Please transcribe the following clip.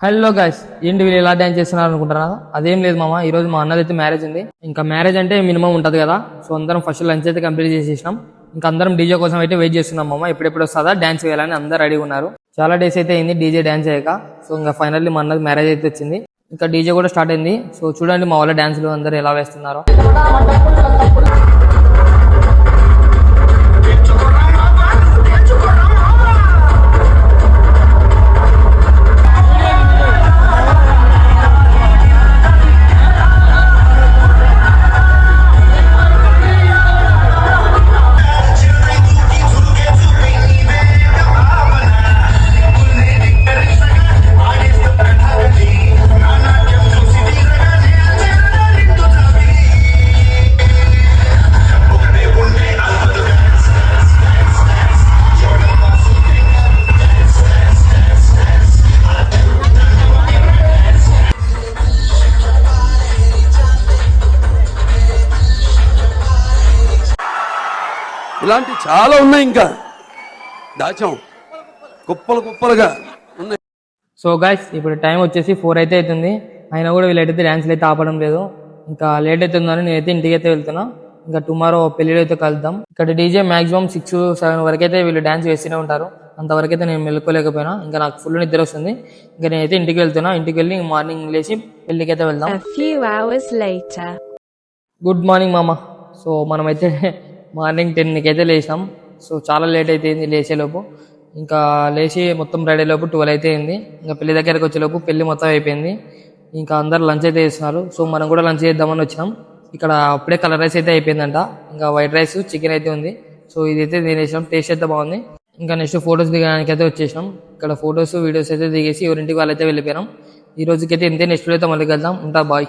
Hello guys, ఏంటి వీళ్ళు ఎలా డాన్స్ చేస్తున్నారు అనుకుంటారా? అదేం లేదు మామ, ఈ రోజు మా అన్నదైతే మ్యారేజ్ ఉంది. ఇంకా మ్యారేజ్ అంటే మినిమం ఉంటది కదా, సో అందరం ఫస్ట్ లంచ్ అయితే కంప్లీట్ చేసేసినాం. ఇంకా అందరం డీజే కోసం అయితే వెయిట్ చేస్తున్నాం మామ, ఎప్పుడెప్పుడు వస్తుందా డాన్స్ వేయాలని అందరు రెడీ ఉన్నారు. చాలా డేస్ అయితే అయింది డీజే డాన్స్ చేయక. సో ఇంకా ఫైనల్లీ మా అన్నది మ్యారేజ్ అయితే వచ్చింది. ఇంకా డీజే కూడా స్టార్ట్ అయింది. సో చూడండి మా వాళ్ళ డాన్స్లు అందరు ఎలా వేస్తున్నారో. ఇలాంటి చాలా ఉన్నాయి, ఇంకా దాచాం కుప్పలు కుప్పలుగా ఉన్నాయి. సో గైస్, ఇప్పుడు టైం వచ్చేసి 4 అయితే అవుతుంది. అయినా కూడా వీళ్ళైతే డాన్స్లు అయితే ఆపడం లేదు. ఇంకా లేట్ అవుతుందని నేనైతే ఇంటికి అయితే వెళ్తున్నా. ఇంకా టుమారో పెళ్లిలో అయితే కలుద్దాం. ఇక్కడ డీజే మాక్సిమం 6-7 వరకు అయితే వీళ్ళు డాన్స్ వేస్తూనే ఉంటారు. అంతవరకు అయితే నేను మెలుకోలేకపోయినా. ఇంకా నాకు ఫుల్ నిద్ర వస్తుంది. ఇంకా నేనైతే ఇంటికి వెళ్తున్నా. ఇంటికి వెళ్ళి మార్నింగ్ లేచి పెళ్లికి అయితే వెళ్దాం. గుడ్ మార్నింగ్ మామ. సో మనమైతే మార్నింగ్ 10కి అయితే లేచాం. సో చాలా లేట్ అయిపోయింది లేచేలోపు. ఇంకా లేచి మొత్తం రెడీ లోపు 12 అయితే అయింది. ఇంకా పెళ్లి దగ్గరకు వచ్చేలోపు పెళ్లి మొత్తం అయిపోయింది. ఇంకా అందరు లంచ్ అయితే చేస్తున్నారు. సో మనం కూడా లంచ్ చేద్దామని వచ్చినాం. ఇక్కడ అప్పుడే కలర్ రైస్ అయితే అయిపోయిందంట. ఇంకా వైట్ రైస్ చికెన్ అయితే ఉంది. సో ఇదైతే తినేసాం. టేస్ట్ అయితే బాగుంది. ఇంకా నెక్స్ట్ ఫొటోస్ దిగడానికి అయితే వచ్చేసినాం. ఇక్కడ ఫొటోస్ వీడియోస్ అయితే దిగేసి ఎవరింటికి వాళ్ళైతే వెళ్ళిపోయినాం. ఈ రోజుకైతే ఇంతే. నెక్స్ట్ అయితే మళ్ళీ వెళ్దాం. ఉంటా, బాయ్.